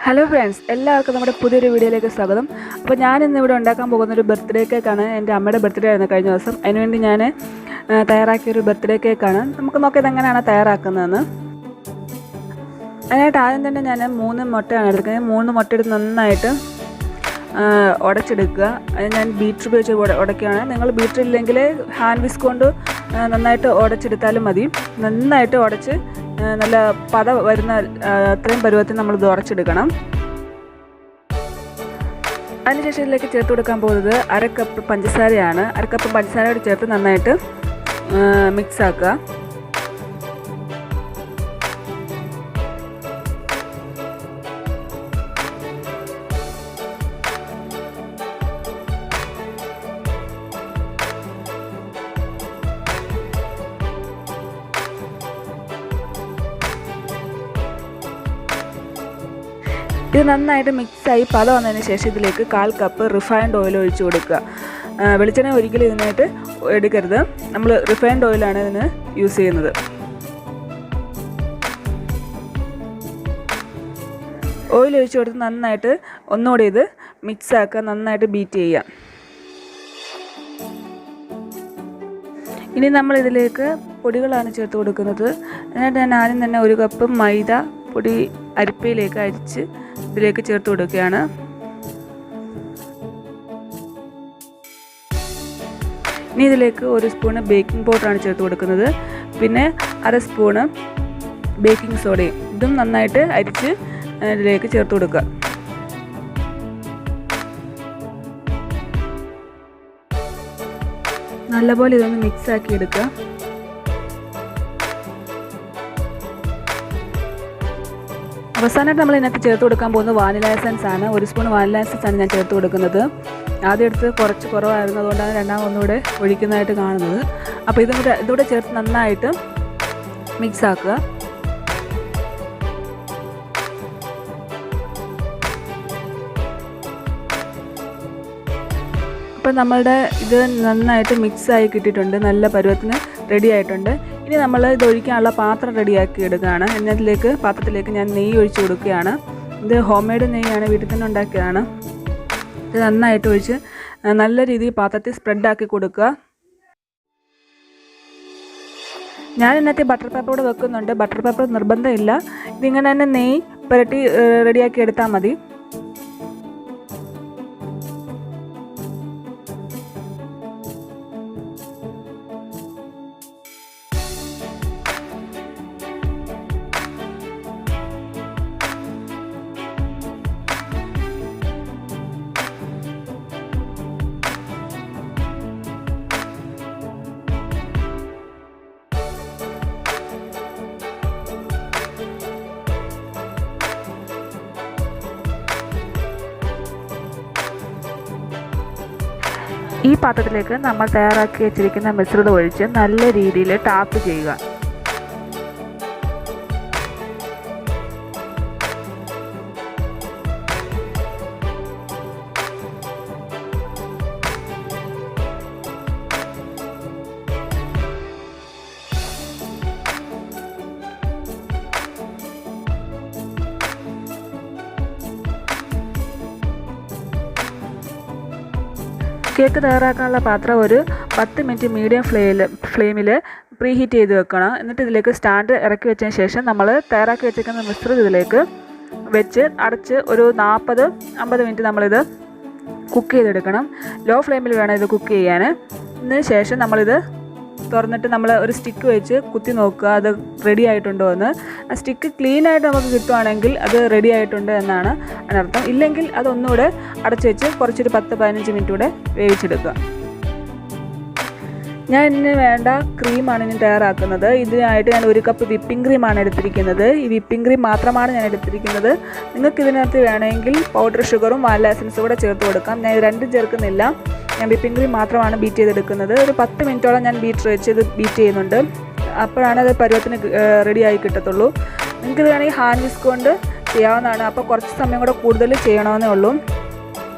Hello friends, എല്ലാവർക്കും നമ്മുടെ പുതിയൊരു വീഡിയോയിലേക്ക് സ്വാഗതം. അപ്പോൾ ഞാൻ ഇന്നിവിടെ ഉണ്ടാക്കാൻ പോകുന്നൊരു ബർത്ത്ഡേ കേക്കാണ്. എൻ്റെ അമ്മയുടെ ബർത്ത്ഡേ ആയിരുന്നു കഴിഞ്ഞ ദിവസം. അതിനുവേണ്ടി ഞാൻ തയ്യാറാക്കിയൊരു ബർത്ത്ഡേ കേക്കാണ്. നമുക്ക് നോക്കിയത് എങ്ങനെയാണ് തയ്യാറാക്കുന്നതെന്ന്. അതിനായിട്ട് ആദ്യം തന്നെ ഞാൻ 3 മുട്ടയാണ് എടുക്കുന്നത്. 3 മുട്ട എടുത്ത് നന്നായിട്ട് ഉടച്ചെടുക്കുക. അത് ഞാൻ ബീറ്റർ ഉപയോഗിച്ച് ഉടയ്ക്കുകയാണ്. നിങ്ങൾ ബീറ്റർ ഇല്ലെങ്കിൽ ഹാൻഡ് വിസ്ക് കൊണ്ട് നന്നായിട്ട് ഉടച്ചെടുത്താലും മതി. നന്നായിട്ട് ഉടച്ച് നല്ല പത വരുന്ന അത്രയും പരുവത്തിൽ നമ്മളിത് ഉടച്ചെടുക്കണം. അതിനുശേഷം ഇതിലേക്ക് ചേർത്ത് കൊടുക്കാൻ പോകുന്നത് 1/2 കപ്പ് പഞ്ചസാരയാണ്. 1/2 കപ്പ് പഞ്ചസാരയോട് ചേർത്ത് നന്നായിട്ട് മിക്സ് ആക്കുക. ഇത് നന്നായിട്ട് മിക്സായി പത വന്നതിന് ശേഷം ഇതിലേക്ക് 1/4 കപ്പ് റിഫൈൻഡ് ഓയിൽ ഒഴിച്ച് കൊടുക്കുക. വെളിച്ചെണ്ണ ഒരിക്കലും ഇതിനായിട്ട് എടുക്കരുത്. നമ്മൾ റിഫൈൻഡ് ഓയിലാണ് ഇതിന് യൂസ് ചെയ്യുന്നത്. ഓയിൽ ഒഴിച്ച് കൊടുത്ത് നന്നായിട്ട് ഒന്നുകൂടി ഇത് മിക്സാക്കുക, നന്നായിട്ട് ബീറ്റ് ചെയ്യുക. ഇനി നമ്മൾ ഇതിലേക്ക് പൊടികളാണ് ചേർത്ത് കൊടുക്കുന്നത്. എന്നിട്ട് ഞാൻ ആദ്യം തന്നെ 1 കപ്പ് മൈദ പൊടി അരിപ്പയിലേക്ക് അരിച്ച് ഇതിലേക്ക് ചേർത്ത് കൊടുക്കുകയാണ്. ഇനി ഇതിലേക്ക് 1 സ്പൂണ് ബേക്കിംഗ് പൗഡറാണ് ചേർത്ത് കൊടുക്കുന്നത്. പിന്നെ 1/2 സ്പൂണ് ബേക്കിംഗ് സോഡയും. ഇതും നന്നായിട്ട് അരിച്ച് ഇതിലേക്ക് ചേർത്ത് കൊടുക്കുക. നല്ലപോലെ ഇതൊന്ന് മിക്സ് ആക്കി എടുക്കുക. അവസാനമായിട്ട് നമ്മൾ ഇതിനകത്ത് ചേർത്ത് കൊടുക്കാൻ പോകുന്നത് വാനില എസൻസ് ആണ്. 1 സ്പൂൺ വാനില എസൻസ് ആണ് ഞാൻ ചേർത്ത് കൊടുക്കുന്നത്. ആദ്യം എടുത്ത് കുറച്ച് കുറവായിരുന്നു, അതുകൊണ്ടാണ് രണ്ടാമത് ഒന്നുകൂടെ ഒഴിക്കുന്നതായിട്ട് കാണുന്നത്. അപ്പോൾ ഇതുകൂടെ ചേർത്ത് നന്നായിട്ട് മിക്സ് ആക്കുക. അപ്പോൾ നമ്മളുടെ ഇത് നന്നായിട്ട് മിക്സായി കിട്ടിയിട്ടുണ്ട്, നല്ല പരുവത്തിന് റെഡി ആയിട്ടുണ്ട്. ഇനി നമ്മൾ ഇത് ഒഴിക്കാനുള്ള പാത്രം റെഡിയാക്കി എടുക്കുകയാണ്. എന്നതിലേക്ക് പാത്രത്തിലേക്ക് ഞാൻ നെയ്യ് ഒഴിച്ച് കൊടുക്കുകയാണ്. ഇത് ഹോം മെയ്ഡ് നെയ്യാണ്, വീട്ടിൽ തന്നെ ഉണ്ടാക്കിയതാണ്. ഇത് നന്നായിട്ട് ഒഴിച്ച് നല്ല രീതിയിൽ പാത്രത്തിൽ സ്പ്രെഡാക്കി കൊടുക്കുക. ഞാൻ ഇന്നത്തെ ബട്ടർ പേപ്പർ കൂടെ വെക്കുന്നുണ്ട്. ബട്ടർ പേപ്പർ നിർബന്ധമില്ല, ഇതിങ്ങനെ തന്നെ നെയ്യ് പുരട്ടി റെഡിയാക്കി എടുത്താൽ മതി. ഈ പാത്രത്തിലേക്ക് നമ്മൾ തയ്യാറാക്കി വെച്ചിരിക്കുന്ന മിശ്രിതം ഒഴിച്ച് നല്ല രീതിയിൽ ടാപ്പ് ചെയ്യുക. കേക്ക് തയ്യാറാക്കാനുള്ള പാത്രം ഒരു 10 മിനിറ്റ് മീഡിയം ഫ്ലെയിമിൽ പ്രീഹീറ്റ് ചെയ്ത് വെക്കണം. എന്നിട്ട് ഇതിലേക്ക് സ്റ്റാൻഡ് ഇറക്കി വെച്ചതിന് ശേഷം നമ്മൾ തയ്യാറാക്കി വെച്ചിരിക്കുന്ന മിശ്രിതം ഇതിലേക്ക് വെച്ച് അടച്ച് ഒരു 40-50 മിനിറ്റ് നമ്മളിത് കുക്ക് ചെയ്തെടുക്കണം. ലോ ഫ്ലെയിമിൽ വേണം ഇത് കുക്ക് ചെയ്യാൻ. ഇതിന് ശേഷം നമ്മളിത് തുറന്നിട്ട് നമ്മൾ ഒരു സ്റ്റിക്ക് വെച്ച് കുത്തി നോക്കുക, അത് റെഡി ആയിട്ടുണ്ടോ എന്ന്. ആ സ്റ്റിക്ക് ക്ലീനായിട്ട് നമുക്ക് കിട്ടുവാണെങ്കിൽ അത് റെഡി ആയിട്ടുണ്ട് എന്നാണ് അതിനർത്ഥം. ഇല്ലെങ്കിൽ അതൊന്നുകൂടെ അടച്ചു വെച്ച് കുറച്ചൊരു 10-15 മിനിറ്റ് കൂടെ വേവിച്ചെടുക്കുക. ഞാൻ ഇതിന് വേണ്ട ക്രീമാണ് ഇനി തയ്യാറാക്കുന്നത്. ഇതിനായിട്ട് ഞാൻ 1 കപ്പ് വിപ്പിംഗ് ക്രീമാണ് എടുത്തിരിക്കുന്നത്. ഈ വിപ്പിംഗ് ക്രീം മാത്രമാണ് ഞാൻ എടുത്തിരിക്കുന്നത്. നിങ്ങൾക്ക് ഇതിനകത്ത് വേണമെങ്കിൽ പൗഡർ ഷുഗറും വാനില എസൻസും കൂടെ ചേർത്ത് കൊടുക്കാം. ഞാൻ ഇത് രണ്ടും ചേർക്കുന്നില്ല. ഞാൻ വിപ്പിംഗ് ക്രീം മാത്രമാണ് ബീറ്റ് ചെയ്തെടുക്കുന്നത്. ഒരു 10 മിനിറ്റോളം ഞാൻ ബീറ്റർ വെച്ച് ഇത് ബീറ്റ് ചെയ്യുന്നുണ്ട്. അപ്പോഴാണ് അത് പരുവത്തിന് റെഡിയായി കിട്ടത്തുള്ളൂ. നിങ്ങൾക്കിത് വേണമെങ്കിൽ ഹാൻഡ് വിസ്ക് കൊണ്ട് ചെയ്യാവുന്നതാണ്. അപ്പോൾ കുറച്ച് സമയം കൂടെ കൂടുതൽ ചെയ്യണമെന്നേ ഉള്ളൂ.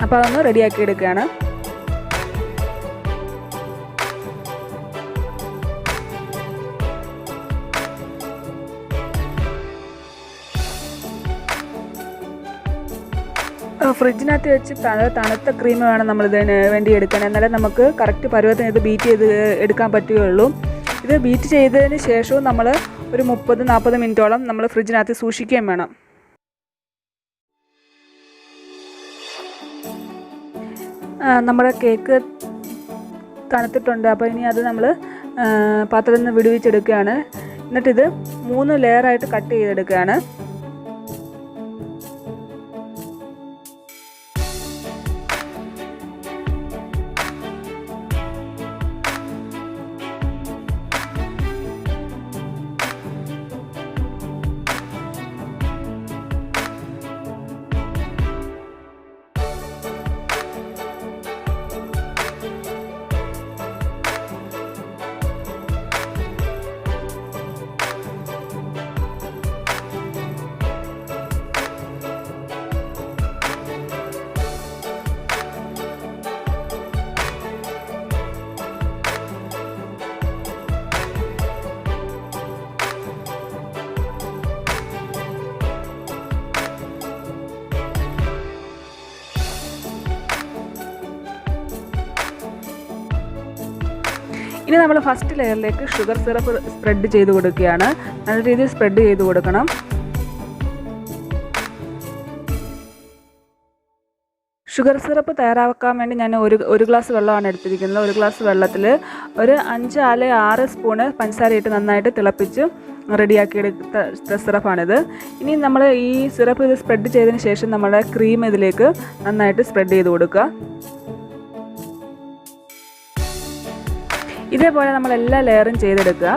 അപ്പോൾ അതൊന്ന് റെഡിയാക്കി എടുക്കുകയാണ്. ഫ്രിഡ്ജിനകത്ത് വെച്ച് തണുത്ത ക്രീം വേണം നമ്മളിതിന് വേണ്ടി എടുക്കാൻ. എന്നാലേ നമുക്ക് കറക്റ്റ് പരുവത്തിന് ഇത് ബീറ്റ് ചെയ്ത് എടുക്കാൻ പറ്റുകയുള്ളൂ. ഇത് ബീറ്റ് ചെയ്തതിന് ശേഷവും നമ്മൾ ഒരു 30-40 മിനിറ്റോളം നമ്മൾ ഫ്രിഡ്ജിനകത്ത് സൂക്ഷിക്കുകയും വേണം. നമ്മുടെ കേക്ക് തണുത്തിട്ടുണ്ട്. അപ്പോൾ ഇനി അത് നമ്മൾ പാത്രത്തിൽ നിന്ന് വിടുവിച്ചെടുക്കുകയാണ്. എന്നിട്ടിത് 3 ലെയറായിട്ട് കട്ട് ചെയ്തെടുക്കുകയാണ്. ഇനി നമ്മൾ ഫസ്റ്റ് ലെയറിലേക്ക് ഷുഗർ സിറപ്പ് സ്പ്രെഡ് ചെയ്ത് കൊടുക്കുകയാണ്. നല്ല രീതിയിൽ സ്പ്രെഡ് ചെയ്ത് കൊടുക്കണം. ഷുഗർ സിറപ്പ് തയ്യാറാക്കാൻ വേണ്ടി ഞാൻ ഒരു ഗ്ലാസ് വെള്ളമാണ് എടുത്തിരിക്കുന്നത്. ഒരു ഗ്ലാസ് വെള്ളത്തിൽ ഒരു 5-6 സ്പൂണ് പഞ്ചസാര ഇട്ട് നന്നായിട്ട് തിളപ്പിച്ച് റെഡിയാക്കിയെടുത്ത സിറപ്പാണിത്. ഇനി നമ്മൾ ഈ സിറപ്പ് ഇത് സ്പ്രെഡ് ചെയ്തതിന് ശേഷം നമ്മുടെ ക്രീം ഇതിലേക്ക് നന്നായിട്ട് സ്പ്രെഡ് ചെയ്ത് കൊടുക്കുക. ഇതേപോലെ നമ്മൾ എല്ലാ ലെയറും ചെയ്തെടുക്കുക.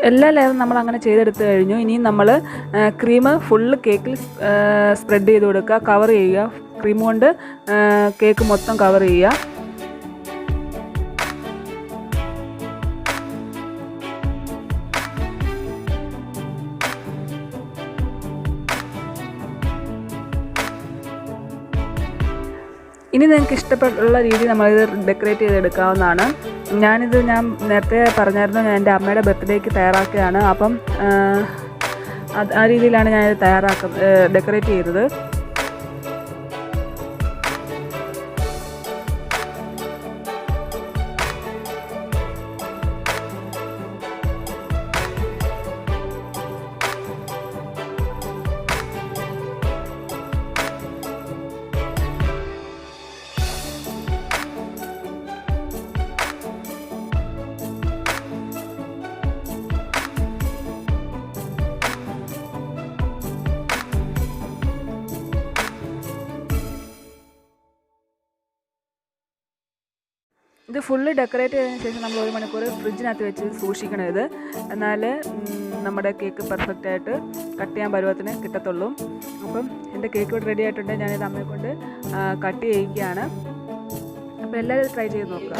എല്ലാ ലെയറും നമ്മൾ അങ്ങനെ ചെയ്തെടുത്ത് കഴിഞ്ഞു. ഇനി നമ്മൾ ക്രീം ഫുള്ള് കേക്കിൽ സ്പ്രെഡ് ചെയ്ത് കൊടുക്കുക, കവർ ചെയ്യുക. ക്രീം കൊണ്ട് കേക്ക് മൊത്തം കവർ ചെയ്യുക. ഇനി നിങ്ങൾക്ക് ഇഷ്ടപ്പെട്ടുള്ള രീതിയിൽ നമ്മളിത് ഡെക്കറേറ്റ് ചെയ്തെടുക്കാവുന്നതാണ്. ഞാൻ നേരത്തെ പറഞ്ഞായിരുന്നു, ഞാൻ എൻ്റെ അമ്മയുടെ ബർത്ത്ഡേക്ക് തയ്യാറാക്കുകയാണ്. അപ്പം ആ രീതിയിലാണ് ഞാനിത് ഡെക്കറേറ്റ് ചെയ്തത്. ഇത് ഫുള്ള് ഡെക്കറേറ്റ് ചെയ്തതിന് ശേഷം നമ്മൾ 1 മണിക്കൂർ ഫ്രിഡ്ജിനകത്ത് വെച്ച് സൂക്ഷിക്കണം. ഇത് എന്നാൽ നമ്മുടെ കേക്ക് പെർഫെക്റ്റായിട്ട് കട്ട് ചെയ്യാൻ പരുവത്തിന് കിട്ടത്തുള്ളൂ. അപ്പം എൻ്റെ കേക്ക് ഇവിടെ റെഡി ആയിട്ടുണ്ട്. ഞാനിത് അമ്മയെ കൊണ്ട് കട്ട് ചെയ്യിക്കുകയാണ്. അപ്പോൾ എല്ലാവരും ട്രൈ ചെയ്ത് നോക്കുക.